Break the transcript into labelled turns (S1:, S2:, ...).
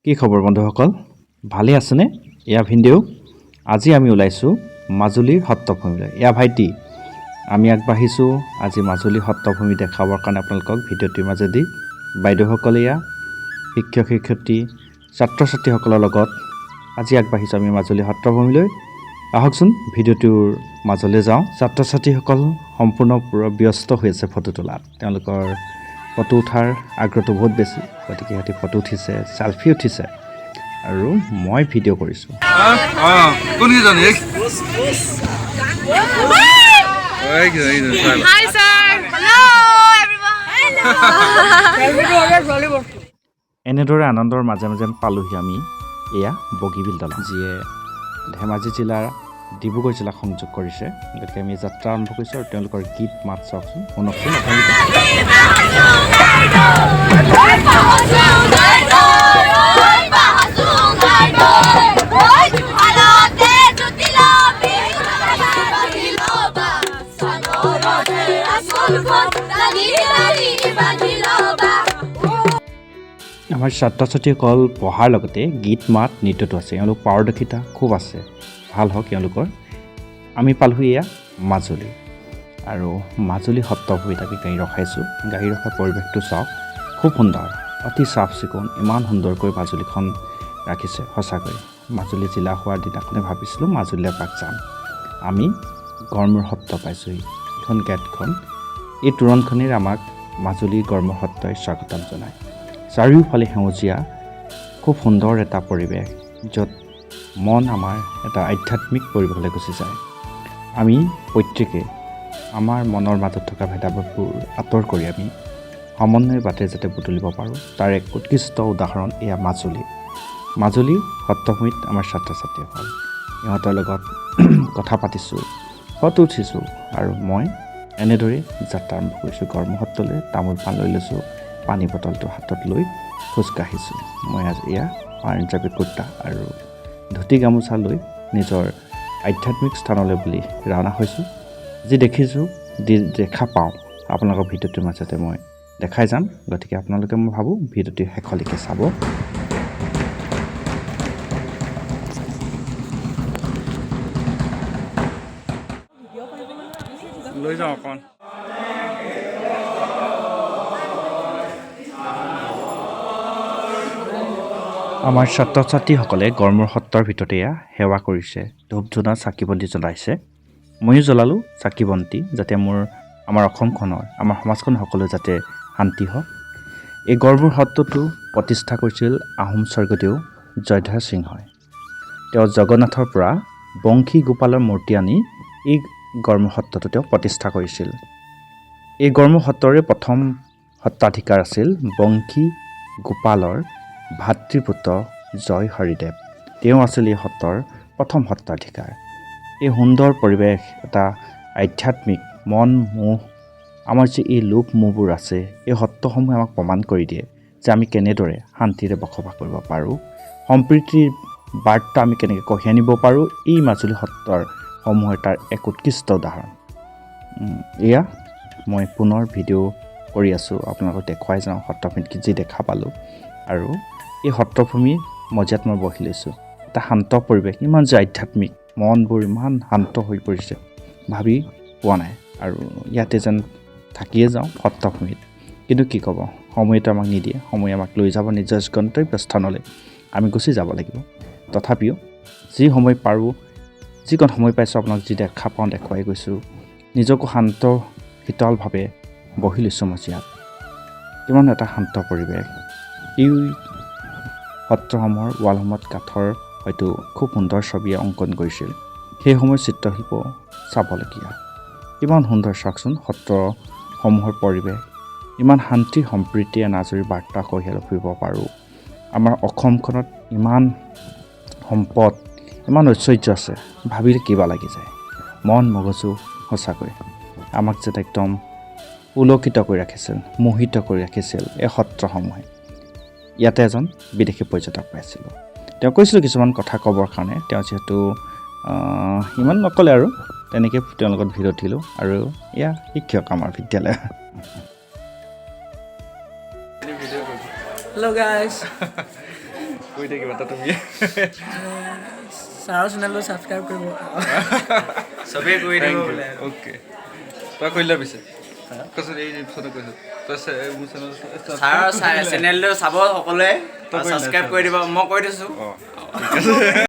S1: কি খবৰ বন্ধুসকল ভালে আছেনে এয়া ভিডিঅ' আজি আমি ওলাইছোঁ মাজুলীৰ সত্ৰভূমিলৈ এয়া ভাইটি আমি আগবাঢ়িছোঁ আজি মাজুলী সত্ৰভূমি দেখাবৰ কাৰণে আপোনালোকক ভিডিঅ'টিৰ মাজেদি বাইদেউসকলে এয়া শিক্ষক শিক্ষয়িত্ৰী ছাত্ৰ ছাত্ৰীসকলৰ লগত আজি আগবাঢ়িছোঁ আমি মাজুলী সত্ৰভূমিলৈ আহকচোন ভিডিঅ'টোৰ মাজলৈ যাওঁ ছাত্ৰ ছাত্ৰীসকল সম্পূৰ্ণ ব্যস্ত হৈ আছে ফটো তোলাত তেওঁলোকৰ ফটো উঠাৰ আগ্ৰহটো বহুত বেছি গতিকে সিহঁতে ফটো উঠিছে সেলফি উঠিছে আৰু মই ভিডিঅ' কৰিছোঁ
S2: Hi sir. Hello everyone.
S1: এনেদৰে আনন্দৰ মাজে মাজে পালোহি আমি এয়া বগীবিল দলং যিয়ে ধেমাজি জিলাৰ ডিব্ৰুগড় জিলাক সংযোগ কৰিছে গতিকে আমি যাত্ৰা আৰম্ভ কৰিছোঁ আৰু তেওঁলোকৰ গীত মাত চাওকচোন শুনকচোন আমাৰ ছাত্ৰ ছাত্ৰীসকল পঢ়াৰ লগতে গীত মাত নৃত্যটো আছে এওঁলোক পাৰদৰ্শিতা খুব আছে ভাল হওক এওঁলোকৰ আমি পালোহি এয়া মাজুলী আৰু মাজুলী সত্ৰভূমিত আমি গাড়ী ৰখাইছোঁ গাড়ী ৰখা পৰিৱেশটো চাওক খুব সুন্দৰ অতি চাফ চিকুণ ইমান সুন্দৰকৈ মাজুলীখন ৰাখিছে সঁচাকৈ মাজুলী জিলা হোৱাৰ দিনাখনে ভাবিছিলোঁ মাজুলীলৈ এপাক যাম আমি গড়মূৰ সত্ৰ পাইছোঁহি এইখন গেটখন এই তোৰণখনেই আমাক মাজুলী গড়মূৰ সত্ৰই স্বাগতম জনায় চাৰিওফালে সেউজীয়া খুব সুন্দৰ এটা পৰিৱেশ য'ত মন আমাৰ এটা আধ্যাত্মিক পৰিৱেশলৈ গুচি যায় আমি প্ৰত্যেকে আমাৰ মনৰ মাজত থকা ভেদাভেদবোৰ আঁতৰ কৰি আমি সমন্বয়ৰ বাটে যাতে বুটলিব পাৰোঁ তাৰ এক উৎকৃষ্ট উদাহৰণ এয়া মাজুলী সত্ৰভূমিত আমাৰ ছাত্ৰ ছাত্ৰীসকল ইহঁতৰ লগত কথা পাতিছোঁ ফটো উঠিছোঁ আৰু মই এনেদৰে যাত্ৰা আৰম্ভ কৰিছোঁ গড়মূৰ সত্ৰলৈ তামোল পাণ লৈ লৈছোঁ পানী বটলটো হাতত লৈ খোজকাঢ়িছোঁ মই আজি এয়া পাঞ্জাবী কুৰ্তা আৰু ধুতি গামোচা লৈ নিজৰ আধ্যাত্মিক স্থানলৈ বুলি ৰাওনা হৈছোঁ যি দেখিছোঁ দেখা পাওঁ আপোনালোকৰ ভিডিঅ'টোৰ মাজতে মই দেখাই যাম গতিকে আপোনালোকে মই ভাবোঁ ভিডিঅ'টো শেষলৈকে চাব লৈ যাওঁ অকণ আমাৰ ছাত্ৰ ছাত্ৰীসকলে গড়মূৰ সত্ৰৰ ভিতৰতে সেৱা কৰিছে ধূপ ধূনা চাকি বন্তি জ্বলাইছে ময়ো জ্বলালোঁ চাকি বন্তি যাতে আমাৰ অসমখনৰ আমাৰ সমাজখন সকলো যাতে শান্তি হওক এই গড়মূৰ সত্ৰটো প্ৰতিষ্ঠা কৰিছিল আহোম স্বৰ্গদেউ জয়ধ্বজ সিংহই তেওঁ জগন্নাথৰ পৰা বংশী গোপালৰ মূৰ্তি আনি এই গড়মূৰ সত্ৰটো তেওঁ প্ৰতিষ্ঠা কৰিছিল এই গড়মূৰ সত্ৰৰে প্ৰথম সত্ৰাধিকাৰ আছিল বংশী গোপালৰ ভাতৃপুত্ৰ জয় হৰিদেৱ তেওঁ আছিল এই সত্ৰৰ প্ৰথম সত্ৰাধিকাৰ এই সুন্দৰ পৰিৱেশ এটা আধ্যাত্মিক মন মোহ আমাৰ যে এই লোভ মোহবোৰ আছে এই সত্ৰসমূহে আমাক প্ৰমাণ কৰি দিয়ে যে আমি কেনেদৰে শান্তিৰে বসবাস কৰিব পাৰোঁ সম্প্ৰীতিৰ বাৰ্তা আমি কেনেকৈ কঢ়িয়াই আনিব পাৰোঁ এই মাজুলী সত্ৰসমূহৰ তাৰ এক উৎকৃষ্ট উদাহৰণ এয়া মই পুনৰ ভিডিঅ' কৰি আছোঁ আপোনালোকক দেখুৱাই যাওঁ সত্ৰভূমিত যি দেখা পালোঁ আৰু এই সত্ৰভূমিৰ মজিয়াত মই বহি লৈছোঁ এটা শান্ত পৰিৱেশ ইমান যে আধ্যাত্মিক মনবোৰ ইমান শান্ত হৈ পৰিছে ভাবি পোৱা নাই আৰু ইয়াতে যেন থাকিয়ে যাওঁ সত্ৰভূমিত কিন্তু কি ক'ব সময়টো আমাক নিদিয়ে সময় আমাক লৈ যাব নিজৰ গন্তব্য স্থানলৈ আমি গুচি যাব লাগিব তথাপিও যি সময় পাৰোঁ যিকণ সময় পাইছোঁ আপোনাক যি দেখা পাওঁ দেখুৱাই গৈছোঁ নিজকো শান্ত শীতলভাৱে বহি লৈছোঁ মজিয়াত কিমান এটা শান্ত পৰিৱেশ এই সত্ৰসমূহৰ ৱালসমূহত কাঠৰ হয়তো খুব সুন্দৰ ছবিয়ে অংকন কৰিছিল সেই সময়ৰ চিত্ৰশিল্প চাবলগীয়া ইমান সুন্দৰ চাওকচোন সত্ৰসমূহৰ পৰিৱেশ ইমান শান্তি সম্প্ৰীতিয়ে নাজৰি বাৰ্তা কঢ়িয়াই ফুৰিব পাৰোঁ আমাৰ অসমখনত ইমান সম্পদ ইমান ঐশ্বৰ্য আছে ভাবিলে কিবা লাগি যায় মন মগজু সঁচাকৈ আমাক যেন একদম পুলকিত কৰি ৰাখিছিল মোহিত কৰি ৰাখিছিল এই সত্ৰসমূহে ইয়াতে এজন বিদেশী পৰ্যটক পাইছিলোঁ তেওঁ কৈছিলোঁ কিছুমান কথা ক'বৰ কাৰণে তেওঁ যিহেতু ইমান নক'লে আৰু তেনেকৈ তেওঁৰ লগত ভিডিঅ' দিলোঁ আৰু এয়া শিক্ষক আমাৰ বিদ্যালয়
S2: Hello guys.
S1: কৈ দে কিবা এটা তুমি
S2: ছাৰৰ চেনেলটো ছাবস্ক্ৰাইব কৰিব
S3: চবেই কৰি দিব বোলে
S1: অ'কে তই কৰিলে পিছে কৈছোঁ এই এপিছ'ডত কৈছোঁ তই মোৰ
S3: ছাৰৰ চেনেলটো চাব সকলোৱে ছাবস্ক্ৰাইব কৰি দিব মই কৈ দিছোঁ
S1: অঁ ঠিক আছে